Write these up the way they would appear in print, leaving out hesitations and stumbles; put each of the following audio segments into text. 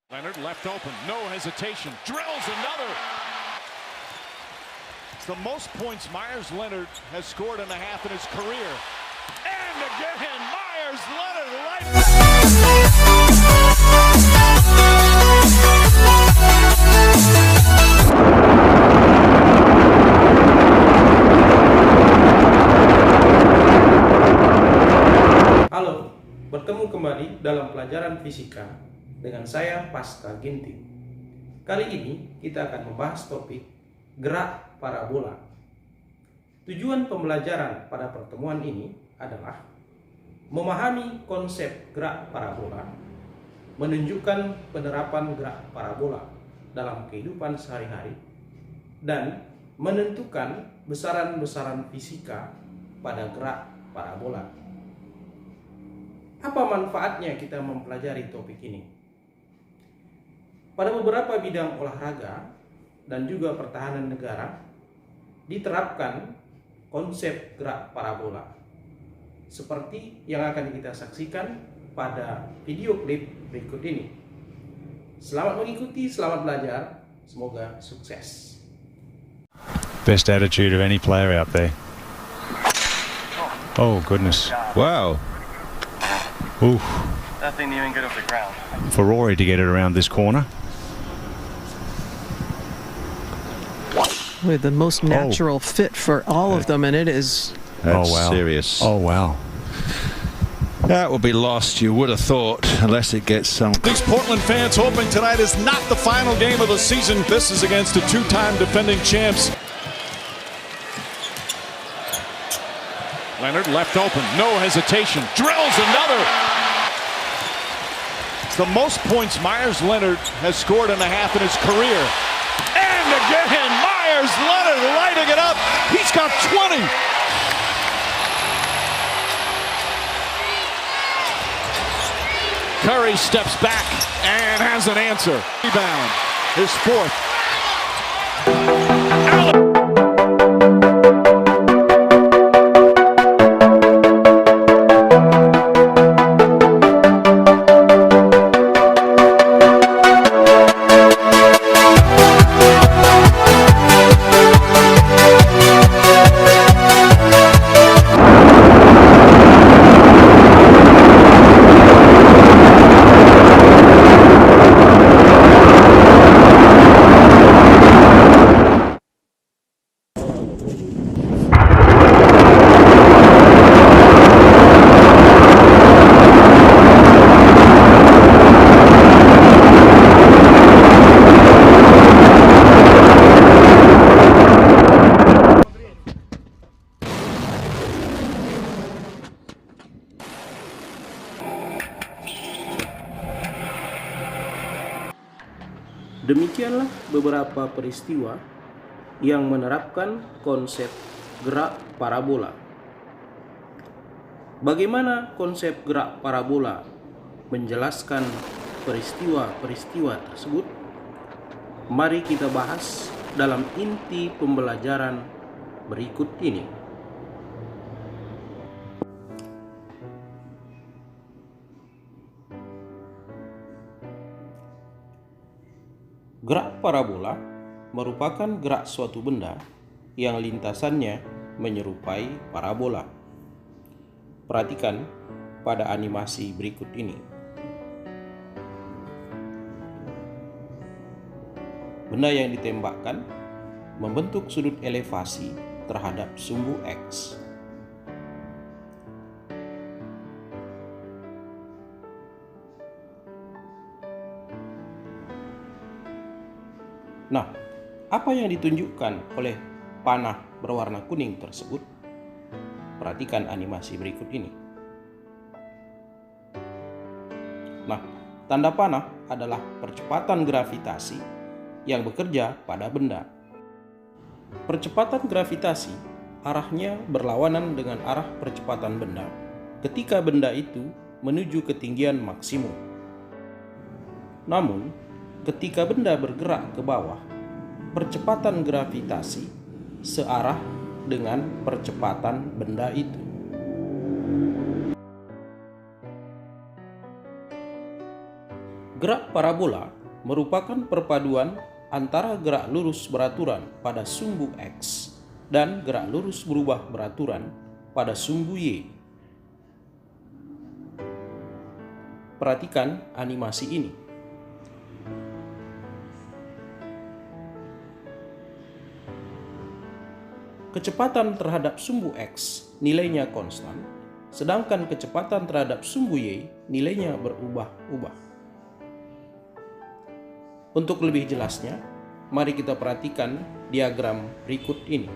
Leonard left open, no hesitation, drills another. It's the most points Meyers Leonard has scored in a half in his career. And again, Meyers Leonard right Halo, bertemu kembali dalam pelajaran fisika dengan saya Pasca Ginting. Kali ini kita akan membahas topik gerak parabola. Tujuan pembelajaran pada pertemuan ini adalah memahami konsep gerak parabola, menunjukkan penerapan gerak parabola dalam kehidupan sehari-hari, dan menentukan besaran-besaran fisika pada gerak parabola. Apa manfaatnya kita mempelajari topik ini? Pada beberapa bidang olahraga dan juga pertahanan negara diterapkan konsep gerak parabola seperti yang akan kita saksikan pada video klip berikut ini. Selamat mengikuti, selamat belajar, semoga sukses. Best attitude of any player out there. Oh goodness! Wow. Oof. That thing didn't even get off the ground. For Rory to get it around this corner. With the most natural fit for all of them, and it is. Oh wow! Serious. Oh wow! That will be lost, you would have thought, unless it gets some. These Portland fans hoping tonight is not the final game of the season. This is against the two-time defending champs. Leonard left open, no hesitation, drills another. It's the most points Meyers Leonard has scored in a half in his career. And again, Meyers Leonard lighting it up. He's got 20. Curry steps back and has an answer. Rebound, his fourth. Demikianlah beberapa peristiwa yang menerapkan konsep gerak parabola. Bagaimana konsep gerak parabola menjelaskan peristiwa-peristiwa tersebut? Mari kita bahas dalam inti pembelajaran berikut ini. Gerak parabola merupakan gerak suatu benda yang lintasannya menyerupai parabola. Perhatikan pada animasi berikut ini. Benda yang ditembakkan membentuk sudut elevasi terhadap sumbu X. Nah, apa yang ditunjukkan oleh panah berwarna kuning tersebut? Perhatikan animasi berikut ini. Nah, tanda panah adalah percepatan gravitasi yang bekerja pada benda. Percepatan gravitasi arahnya berlawanan dengan arah percepatan benda ketika benda itu menuju ketinggian maksimum. Namun, ketika benda bergerak ke bawah, percepatan gravitasi searah dengan percepatan benda itu. Gerak parabola merupakan perpaduan antara gerak lurus beraturan pada sumbu X dan gerak lurus berubah beraturan pada sumbu Y. Perhatikan animasi ini. Kecepatan terhadap sumbu X nilainya konstan, sedangkan kecepatan terhadap sumbu Y nilainya berubah-ubah. Untuk lebih jelasnya, mari kita perhatikan diagram berikut ini.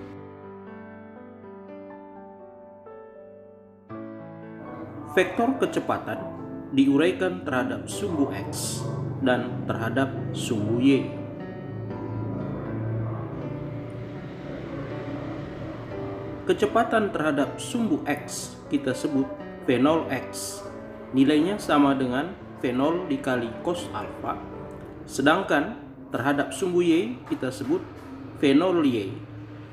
Vektor kecepatan diuraikan terhadap sumbu X dan terhadap sumbu Y. Kecepatan terhadap sumbu X kita sebut V0 X. Nilainya sama dengan V0 dikali cos alfa. Sedangkan terhadap sumbu Y kita sebut V0 Y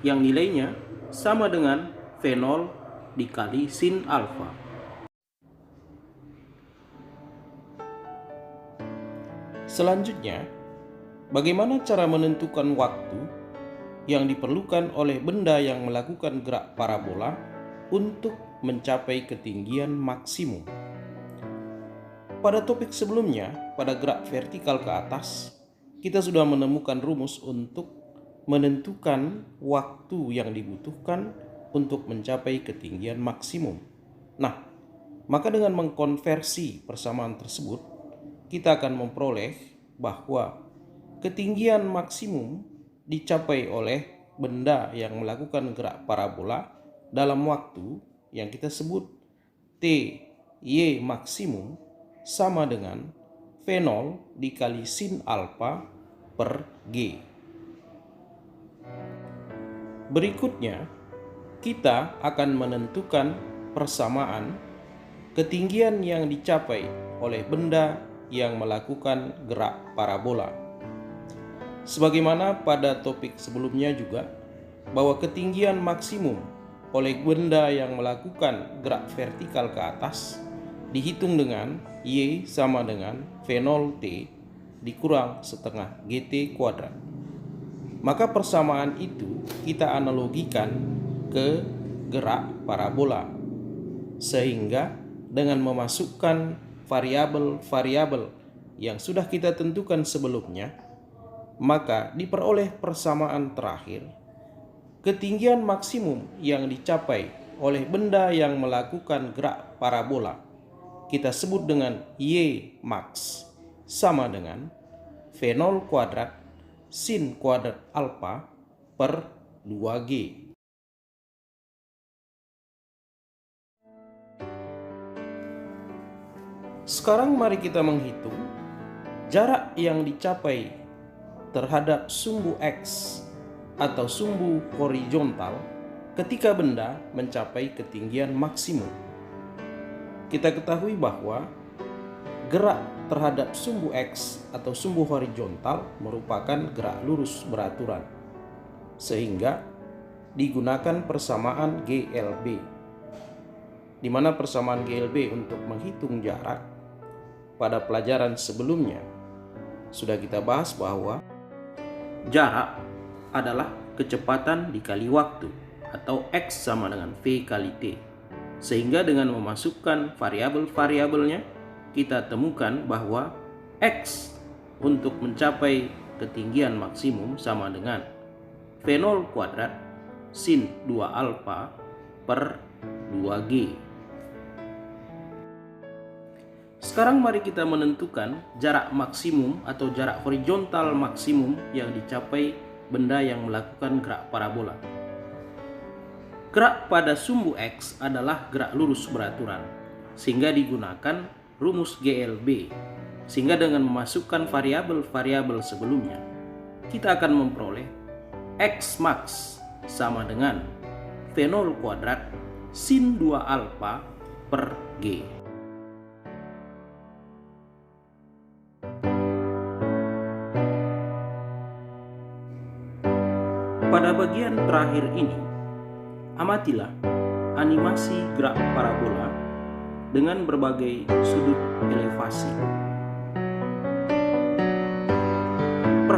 yang nilainya sama dengan V0 dikali sin alfa. Selanjutnya, bagaimana cara menentukan waktu yang diperlukan oleh benda yang melakukan gerak parabola untuk mencapai ketinggian maksimum? Pada topik sebelumnya, pada gerak vertikal ke atas, kita sudah menemukan rumus untuk menentukan waktu yang dibutuhkan untuk mencapai ketinggian maksimum. Nah, maka dengan mengkonversi persamaan tersebut, kita akan memperoleh bahwa ketinggian maksimum dicapai oleh benda yang melakukan gerak parabola dalam waktu yang kita sebut T(Y) maksimum sama dengan V0 dikali sin alfa per G. Berikutnya, kita akan menentukan persamaan ketinggian yang dicapai oleh benda yang melakukan gerak parabola. Sebagaimana pada topik sebelumnya juga, bahwa ketinggian maksimum oleh benda yang melakukan gerak vertikal ke atas dihitung dengan Y sama dengan V0T dikurang setengah GT kuadrat. Maka persamaan itu kita analogikan ke gerak parabola, sehingga dengan memasukkan variabel-variabel yang sudah kita tentukan sebelumnya, maka diperoleh persamaan terakhir. Ketinggian maksimum yang dicapai oleh benda yang melakukan gerak parabola kita sebut dengan Y max sama dengan V0 kuadrat sin kuadrat alfa per 2G. Sekarang mari kita menghitung jarak yang dicapai terhadap sumbu X atau sumbu horizontal ketika benda mencapai ketinggian maksimum. Kita ketahui bahwa gerak terhadap sumbu X atau sumbu horizontal merupakan gerak lurus beraturan, sehingga digunakan persamaan GLB, di mana persamaan GLB untuk menghitung jarak pada pelajaran sebelumnya sudah kita bahas bahwa jarak adalah kecepatan dikali waktu atau X sama dengan V kali T. Sehingga dengan memasukkan variabel-variabelnya, kita temukan bahwa X untuk mencapai ketinggian maksimum sama dengan V0 kuadrat sin 2 alfa per 2G. Sekarang mari kita menentukan jarak maksimum atau jarak horizontal maksimum yang dicapai benda yang melakukan gerak parabola. Gerak pada sumbu X adalah gerak lurus beraturan, sehingga digunakan rumus GLB. Sehingga dengan memasukkan variabel-variabel sebelumnya, kita akan memperoleh X max sama dengan V0 kuadrat sin 2 alfa per G. Pada bagian terakhir ini, amatilah animasi gerak parabola dengan berbagai sudut elevasi.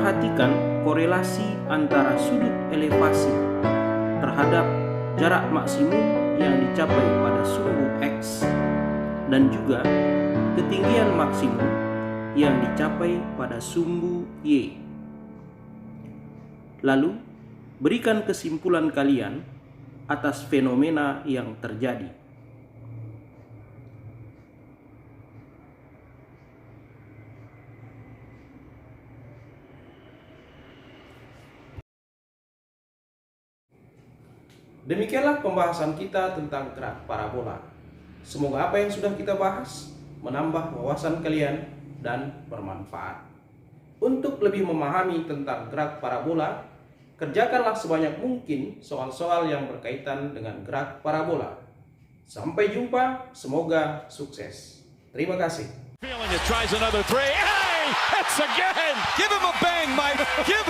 Perhatikan korelasi antara sudut elevasi terhadap jarak maksimum yang dicapai pada sumbu X dan juga ketinggian maksimum yang dicapai pada sumbu Y. Lalu, berikan kesimpulan kalian atas fenomena yang terjadi. Demikianlah pembahasan kita tentang gerak parabola. Semoga apa yang sudah kita bahas menambah wawasan kalian dan bermanfaat. Untuk lebih memahami tentang gerak parabola, kerjakanlah sebanyak mungkin soal-soal yang berkaitan dengan gerak parabola. Sampai jumpa, semoga sukses. Terima kasih. Feeling it, tries another three. Hey, it's again. Give him a bang, Mike. Give